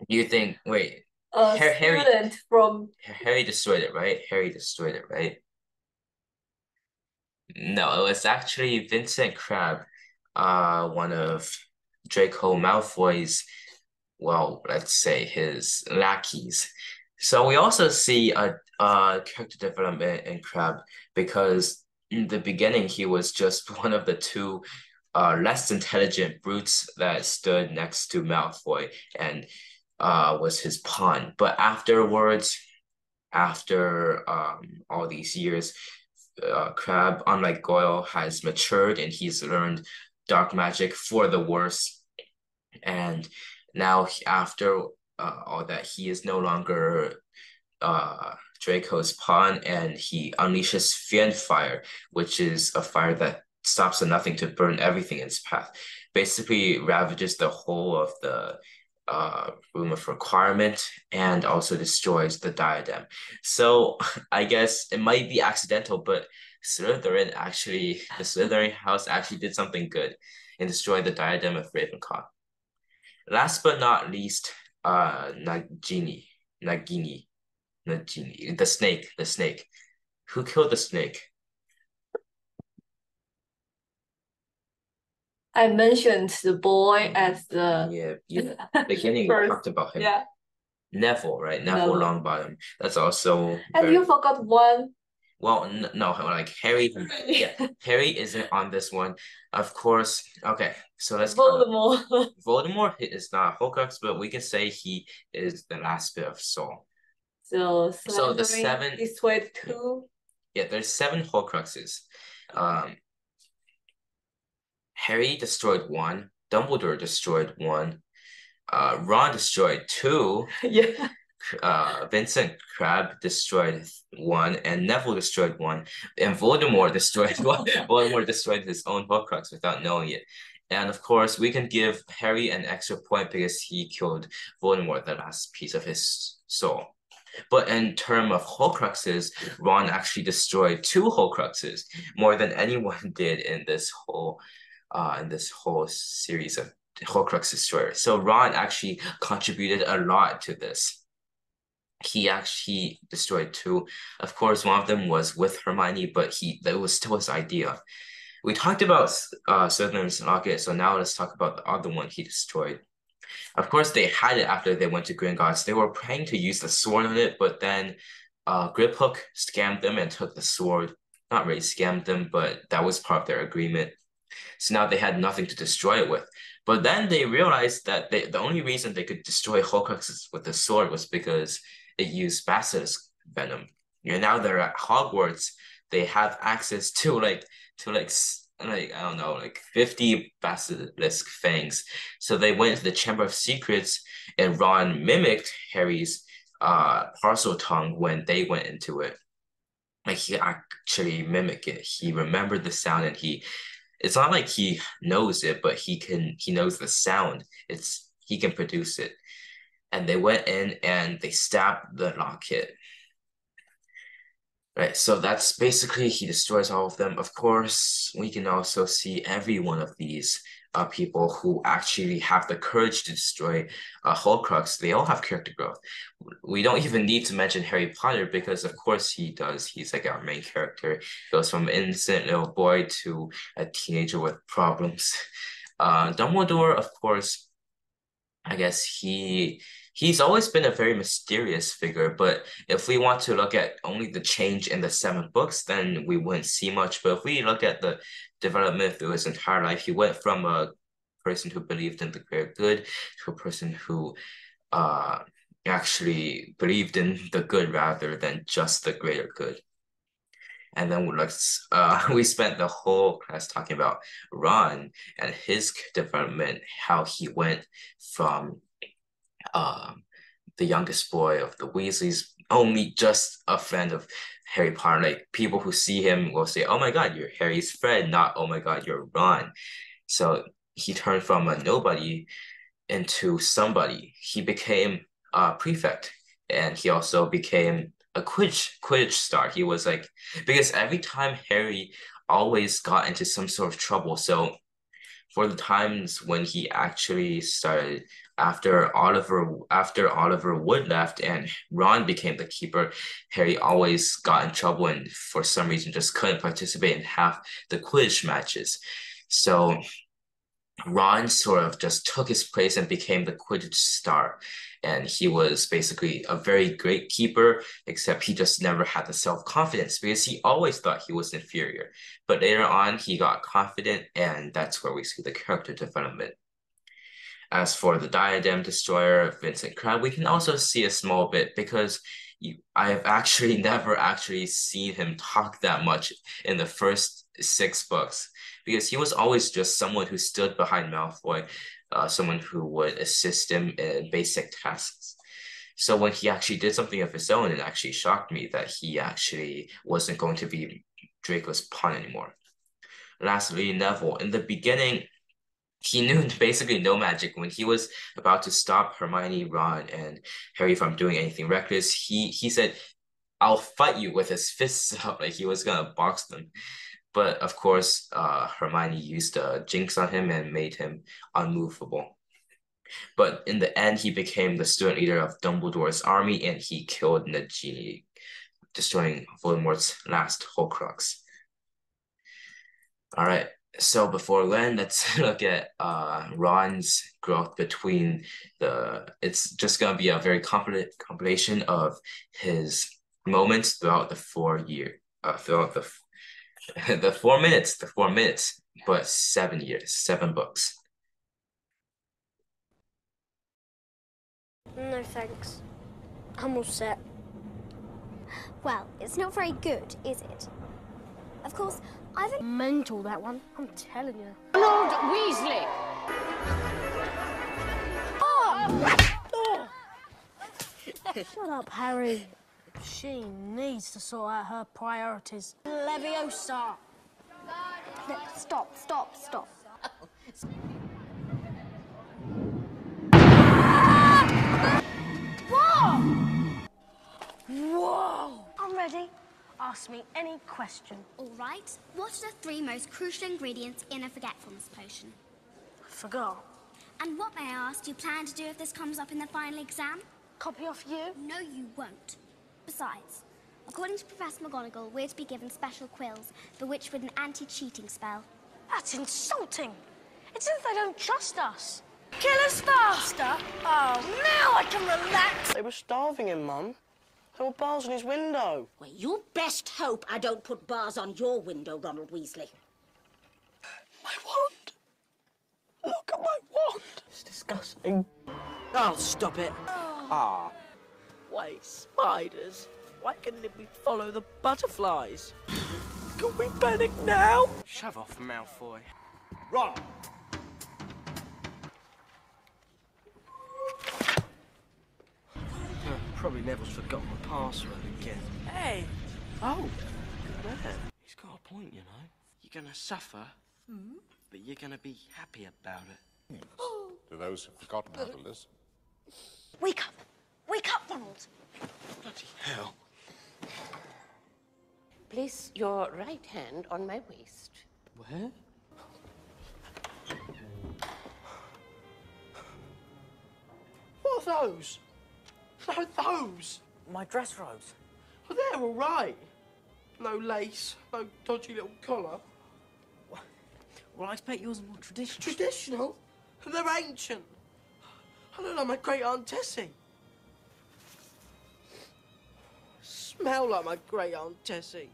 You think, wait, A Harry student from Harry destroyed it, right? Harry destroyed it, right? No, it was actually Vincent Crabbe, one of Draco Malfoy's, well, let's say his lackeys. So we also see a character development in Crabbe because in the beginning he was just one of the two less intelligent brutes that stood next to Malfoy and was his pawn. But afterwards, after all these years, Crabbe, unlike Goyle, has matured and he's learned dark magic for the worse. And now, after all that, he is no longer Draco's pawn, and he unleashes Fiend Fire, which is a fire that stops at nothing to burn everything in its path. Basically ravages the whole of the room of requirement and also destroys the diadem. So I guess it might be accidental, but the Slytherin house actually did something good and destroyed the diadem of Ravenclaw. Last but not least, Nagini, the snake. Who killed the snake? I mentioned the boy as the Beginning we talked about him. Yeah. Neville, right? Neville Longbottom. That's also And you forgot one. Well, no, like Harry. Yeah, Harry isn't on this one. Of course. Okay, so let's Voldemort. Voldemort is not Horcrux, but we can say he is the last bit of soul. So the seven destroyed 2. Yeah, there's 7 Horcruxes. Harry destroyed 1. Dumbledore destroyed 1. Ron destroyed 2. Yeah. Vincent Crabbe destroyed 1, and Neville destroyed 1, and Voldemort destroyed 1. Voldemort destroyed his own Horcrux without knowing it. And of course, we can give Harry an extra point because he killed Voldemort, the last piece of his soul. But in terms of Horcruxes, Ron actually destroyed 2 Horcruxes, more than anyone did in this whole series of Horcrux destroyers. So Ron actually contributed a lot to this. He actually destroyed 2. Of course, one of them was with Hermione, but that was still his idea. We talked about Slytherin's locket, so now let's talk about the other one he destroyed. Of course, they had it after they went to Gringotts. They were planning to use the sword on it, but then Griphook scammed them and took the sword. Not really scammed them, but that was part of their agreement. So now they had nothing to destroy it with. But then they realized that the only reason they could destroy Horcruxes with the sword was because it used basilisk venom. And now they're at Hogwarts. They have access to like I don't know, like 50 basilisk fangs. So they went to the Chamber of Secrets, and Ron mimicked Harry's parcel tongue when they went into it. Like he actually mimicked it. He remembered the sound, and it's not like he knows it, but he knows the sound. He can produce it. And they went in and they stabbed the locket. Right, so that's basically, he destroys all of them. Of course, we can also see every one of these people who actually have the courage to destroy a Horcrux. They all have character growth. We don't even need to mention Harry Potter because, of course, he does. He's like our main character. Goes from an innocent little boy to a teenager with problems. Dumbledore, of course, I guess he's always been a very mysterious figure, but if we want to look at only the change in the 7 books, then we wouldn't see much. But if we look at the development through his entire life, he went from a person who believed in the greater good to a person who actually believed in the good rather than just the greater good. And then we spent the whole class talking about Ron and his development, how he went from the youngest boy of the Weasleys, only just a friend of Harry Potter. Like people who see him will say, "Oh my God, you're Harry's friend," not "Oh my God, you're Ron." So he turned from a nobody into somebody. He became a prefect, and he also became a Quidditch star. He was like, because every time Harry always got into some sort of trouble. So for the times when he actually started after Oliver Wood left and Ron became the keeper, Harry always got in trouble and for some reason just couldn't participate in half the Quidditch matches. So Ron sort of just took his place and became the Quidditch star. And he was basically a very great keeper, except he just never had the self-confidence because he always thought he was inferior. But later on, he got confident, and that's where we see the character development. As for the Diadem Destroyer, Vincent Crabbe, we can also see a small bit because I have actually never actually seen him talk that much in the first 6 books because he was always just someone who stood behind Malfoy, someone who would assist him in basic tasks. So when he actually did something of his own, it actually shocked me that he actually wasn't going to be Draco's pawn anymore. Lastly, Neville. In the beginning, he knew basically no magic. When he was about to stop Hermione, Ron, and Harry from doing anything reckless, he said, "I'll fight you," with his fists up, like he was gonna box them. But of course, Hermione used a jinx on him and made him unmovable. But in the end, he became the student leader of Dumbledore's army, and he killed Nagini, destroying Voldemort's last Horcrux. All right. So before we end, let's look at Ron's growth between it's just gonna be a very compilation of his moments throughout the 4 year throughout the the 4 minutes, but 7 years, 7 books. No thanks. I'm all set. Well, it's not very good, is it? Of course, I've mental that one, I'm telling you. Lord Weasley! Oh! Shut up, Harry. She needs to sort out her priorities. Leviosa! Stop. Whoa! I'm ready. Ask me any question. All right. What are the 3 most crucial ingredients in a forgetfulness potion? I forgot. And what, may I ask, do you plan to do if this comes up in the final exam? Copy off you? No, you won't. Besides, according to Professor McGonagall, we're to be given special quills, bewitched with an anti-cheating spell. That's insulting. It's as if they don't trust us. Kill us faster. Oh, now I can relax. They were starving him, Mum. There were bars on his window. Well, you best hope I don't put bars on your window, Ronald Weasley. My wand. Look at my wand. It's disgusting. Oh, stop it. Ah. Wait, spiders. Why couldn't we follow the butterflies? Can we panic now? Shove off, Malfoy. Ron! Probably Neville's forgotten my password again. Hey! Oh, good man. He's got a point, you know. You're gonna suffer, but you're gonna be happy about it. To those who've forgotten how to listen. Wake up, Ronald. Bloody hell. Place your right hand on my waist. Where? What are those? No, those! My dress robes. Well, they're all right. No lace, no dodgy little collar. Well, I expect yours are more traditional. Traditional? They're ancient. I look like my great Aunt Tessie. Smell like my great Aunt Tessie.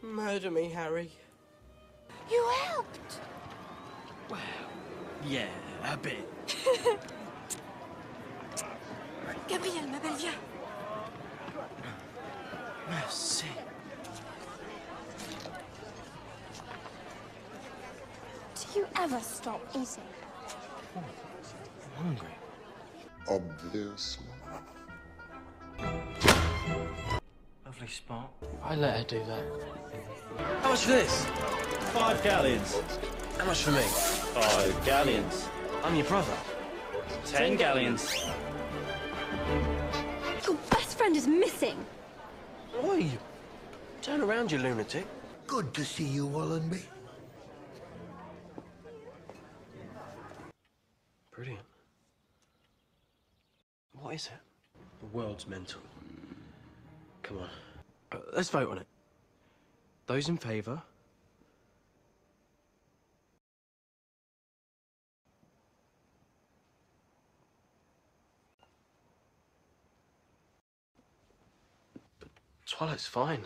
Murder me, Harry. You helped. Well, yeah, a bit. Gabrielle, ma belle, viens. Merci. Do you ever stop eating? I'm hungry. Obviously. Lovely spot. I let her do that. How much for this? 5 galleons. How much for me? 5 galleons. I'm your brother. 10 galleons. Your best friend is missing. Oi! Turn around, you lunatic. Good to see you, Wallenby. Brilliant. What is it? The world's mental. Come on. Let's vote on it. Those in favour? Twilight's fine.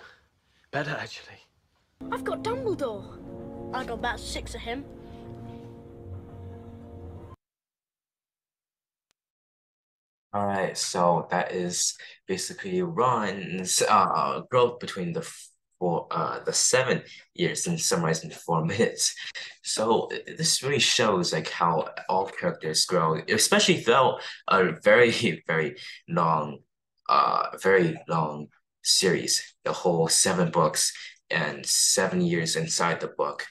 Better, actually. I've got Dumbledore. I got about 6 of him. All right, so that is basically Ron's growth between the for the 7 years and summarized in 4 minutes. So this really shows like how all characters grow, especially throughout a very very long series, the whole 7 books and 7 years inside the book.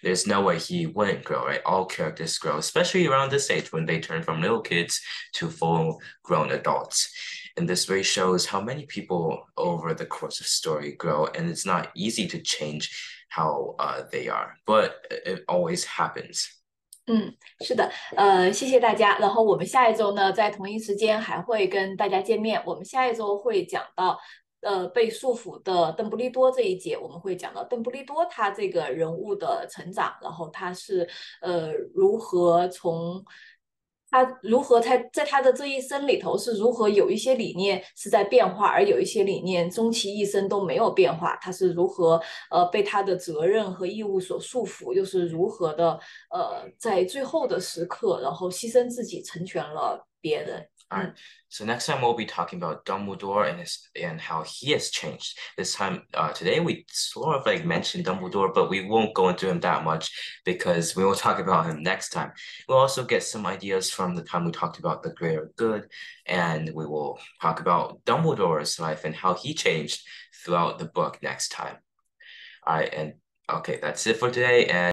There's no way he wouldn't grow, right? All characters grow, especially around this age when they turn from little kids to full-grown adults. And this really shows how many people over the course of story grow, and it's not easy to change how they are, but it always happens. 是的，谢谢大家。然后我们下一周呢，在同一时间还会跟大家见面。我们下一周会讲到，被束缚的邓布利多这一节，我们会讲到邓布利多他这个人物的成长，然后他是如何从。他如何在他的这一生里头是如何有一些理念是在变化，而有一些理念终其一生都没有变化？他是如何被他的责任和义务所束缚，又是如何的在最后的时刻，然后牺牲自己成全了别人。All right. So next time we'll be talking about Dumbledore and how he has changed. This time, today we sort of like mentioned Dumbledore, but we won't go into him that much because we will talk about him next time. We'll also get some ideas from the time we talked about the greater good, and we will talk about Dumbledore's life and how he changed throughout the book next time. All right, and okay, that's it for today, and